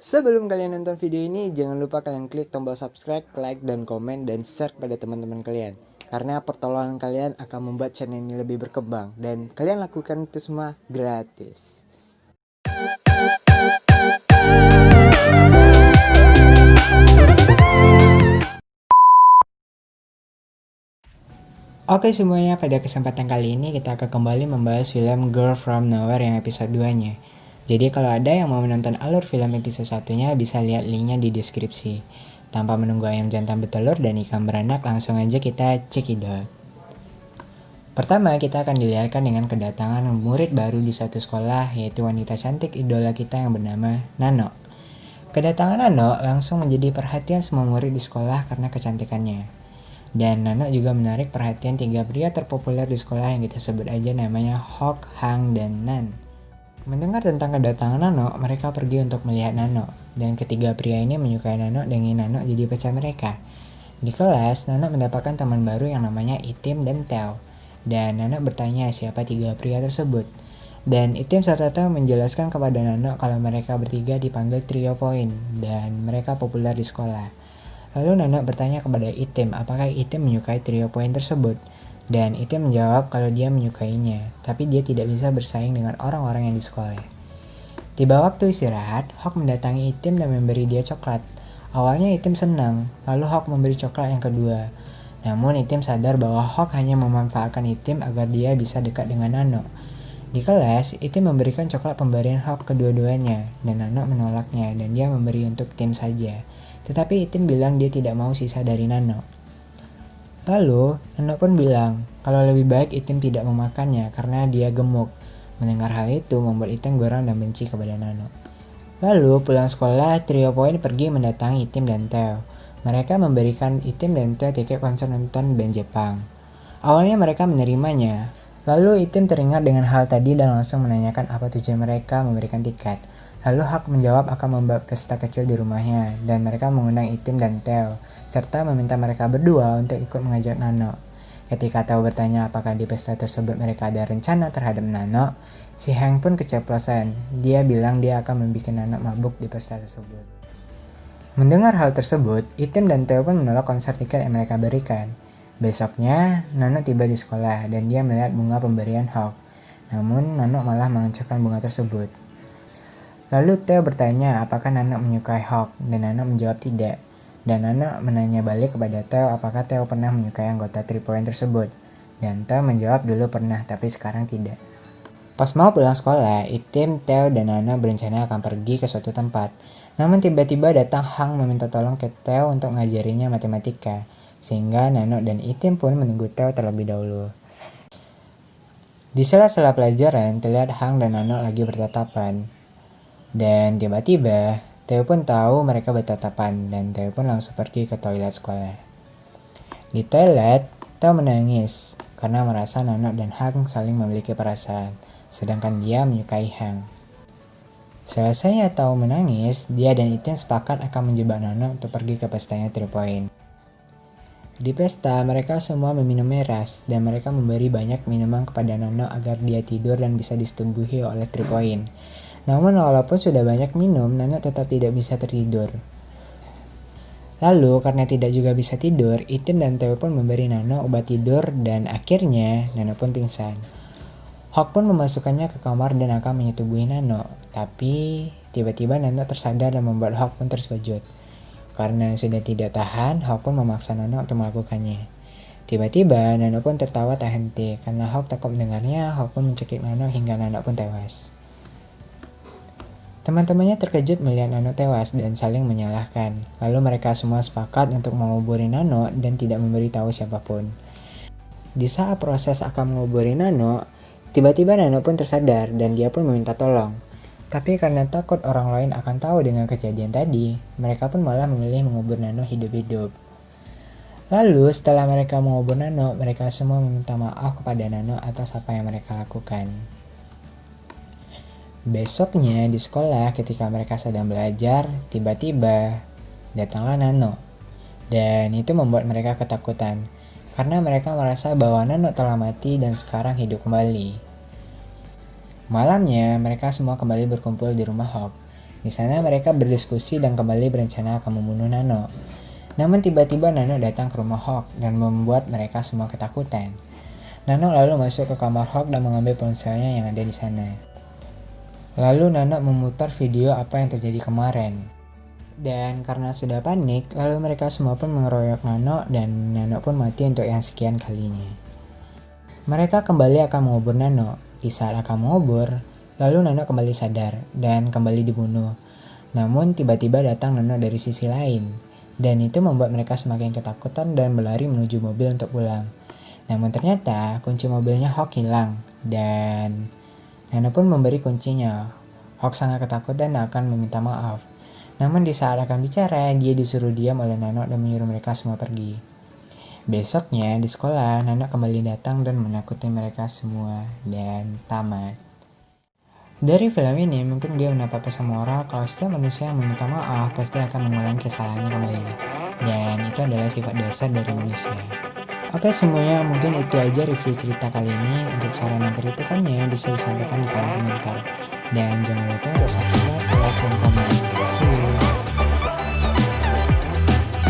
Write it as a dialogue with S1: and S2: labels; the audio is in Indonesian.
S1: Sebelum kalian nonton video ini, jangan lupa kalian klik tombol subscribe, like, dan komen, dan share kepada teman-teman kalian. Karena pertolongan kalian akan membuat channel ini lebih berkembang, dan kalian lakukan itu semua gratis. Oke semuanya, pada kesempatan kali ini kita akan kembali membahas film Girl From Nowhere yang episode 2-nya. Jadi kalau ada yang mau menonton alur film episode 1-nya, bisa lihat linknya di deskripsi. Tanpa menunggu ayam jantan bertelur dan ikan beranak, langsung aja kita cekidot. Pertama, kita akan dilihatkan dengan kedatangan murid baru di satu sekolah, yaitu wanita cantik idola kita yang bernama Nano. Kedatangan Nano langsung menjadi perhatian semua murid di sekolah karena kecantikannya. Dan Nano juga menarik perhatian 3 pria terpopuler di sekolah yang kita sebut aja namanya Hawk, Hang, dan Nan. Mendengar tentang kedatangan Nano, mereka pergi untuk melihat Nano. Dan ketiga pria ini menyukai Nano dan ingin Nano jadi pacar mereka. Di kelas, Nano mendapatkan teman baru yang namanya Itim dan Teo. Dan Nano bertanya siapa 3 pria tersebut. Dan Itim serta Teo menjelaskan kepada Nano kalau mereka bertiga dipanggil Trio Point dan mereka populer di sekolah. Lalu Nano bertanya kepada Itim apakah Itim menyukai Trio Point tersebut. Dan Itim menjawab kalau dia menyukainya, tapi dia tidak bisa bersaing dengan orang-orang yang di sekolah. Tiba waktu istirahat, Hawk mendatangi Itim dan memberi dia coklat. Awalnya Itim senang, lalu Hawk memberi coklat yang kedua. Namun Itim sadar bahwa Hawk hanya memanfaatkan Itim agar dia bisa dekat dengan Nano. Di kelas, Itim memberikan coklat pemberian Hawk kedua-duanya, dan Nano menolaknya dan dia memberi untuk Tim saja. Tetapi Itim bilang dia tidak mau sisa dari Nano. Lalu, Nano pun bilang kalau lebih baik Itim tidak memakannya karena dia gemuk. Mendengar hal itu membuat Itim geram dan benci kepada Nano. Lalu, pulang sekolah, Trio Point pergi mendatangi Itim dan Teo. Mereka memberikan Itim dan Teo tiket konser nonton band Jepang. Awalnya mereka menerimanya. Lalu Itim teringat dengan hal tadi dan langsung menanyakan apa tujuan mereka memberikan tiket. Lalu Hak menjawab akan membuat pesta kecil di rumahnya, dan mereka mengundang Itim dan Teo, serta meminta mereka berdua untuk ikut mengajak Nano. Ketika Teo bertanya apakah di pesta tersebut mereka ada rencana terhadap Nano, si Hank pun keceplosan. Dia bilang dia akan membuat Nano mabuk di pesta tersebut. Mendengar hal tersebut, Itim dan Teo pun menolak konser tiket yang mereka berikan. Besoknya, Nano tiba di sekolah dan dia melihat bunga pemberian Hawk. Namun, Nano malah menghancurkan bunga tersebut. Lalu Teo bertanya apakah Nano menyukai Hawk, dan Nano menjawab tidak. Dan Nano menanya balik kepada Teo apakah Teo pernah menyukai anggota 3 Point tersebut. Dan Teo menjawab dulu pernah, tapi sekarang tidak. Pas mau pulang sekolah, Itim, Teo, dan Nano berencana akan pergi ke suatu tempat. Namun tiba-tiba datang Hang meminta tolong ke Teo untuk ngajarinya matematika. Sehingga Nano dan Itim pun menunggu Teo terlebih dahulu. Di sela-sela pelajaran, terlihat Hang dan Nano lagi bertatapan. Dan tiba-tiba, Teo pun tahu mereka bertatapan dan Teo pun langsung pergi ke toilet sekolah. Di toilet, Teo menangis karena merasa Nano dan Hang saling memiliki perasaan, sedangkan dia menyukai Hang. Selesainya Teo menangis, dia dan Itin sepakat akan menjebak Nano untuk pergi ke pestanya 3 Point. Di pesta, mereka semua meminum miras dan mereka memberi banyak minuman kepada Nano agar dia tidur dan bisa disetubuhi oleh 3 Point. Namun walaupun sudah banyak minum, Nano tetap tidak bisa tertidur. Lalu karena tidak juga bisa tidur, Itim dan Teo pun memberi Nano obat tidur dan akhirnya Nano pun pingsan. Hawk pun memasukkannya ke kamar dan akan menyetubuhi Nano. Tapi tiba-tiba Nano tersadar dan membuat Hawk pun terkejut. Karena sudah tidak tahan, Hawk pun memaksa Nano untuk melakukannya. Tiba-tiba Nano pun tertawa tak henti. Karena Hawk takut mendengarnya, Hawk pun mencekik Nano hingga Nano pun tewas. Teman-temannya terkejut melihat Nano tewas dan saling menyalahkan. Lalu mereka semua sepakat untuk menguburi Nano dan tidak memberitahu siapapun. Di saat proses akan menguburi Nano, tiba-tiba Nano pun tersadar dan dia pun meminta tolong. Tapi karena takut orang lain akan tahu dengan kejadian tadi, mereka pun malah memilih mengubur Nano hidup-hidup. Lalu setelah mereka mengubur Nano, mereka semua meminta maaf kepada Nano atas apa yang mereka lakukan. Besoknya di sekolah ketika mereka sedang belajar, tiba-tiba datanglah Nano. Dan itu membuat mereka ketakutan, karena mereka merasa bahwa Nano telah mati dan sekarang hidup kembali. Malamnya mereka semua kembali berkumpul di rumah Hawk. Di sana mereka berdiskusi dan kembali berencana akan membunuh Nano. Namun tiba-tiba Nano datang ke rumah Hawk dan membuat mereka semua ketakutan. Nano lalu masuk ke kamar Hawk dan mengambil ponselnya yang ada di sana. Lalu Nano memutar video apa yang terjadi kemarin. Dan karena sudah panik, lalu mereka semua pun mengeroyok Nano dan Nano pun mati untuk yang sekian kalinya. Mereka kembali akan mengubur Nano. Di saat akan mengubur, lalu Nano kembali sadar dan kembali dibunuh. Namun tiba-tiba datang Nano dari sisi lain. Dan itu membuat mereka semakin ketakutan dan berlari menuju mobil untuk pulang. Namun ternyata kunci mobilnya Hawk hilang. Dan Nano pun memberi kuncinya. Hawk sangat ketakutan dan akan meminta maaf. Namun di saat akan bicara, dia disuruh diam oleh Nano dan menyuruh mereka semua pergi. Besoknya di sekolah, Nano kembali datang dan menakuti mereka semua dan tamat. Dari film ini mungkin gue mendapat pesan moral kalau setiap manusia yang meminta maaf pasti akan mengulangi kesalahannya kembali. Dan itu adalah sifat dasar dari manusia. Oke semuanya, mungkin itu aja review cerita kali ini. Untuk saran dan kritikannya bisa disampaikan di kolom komentar. Dan jangan lupa untuk subscribe.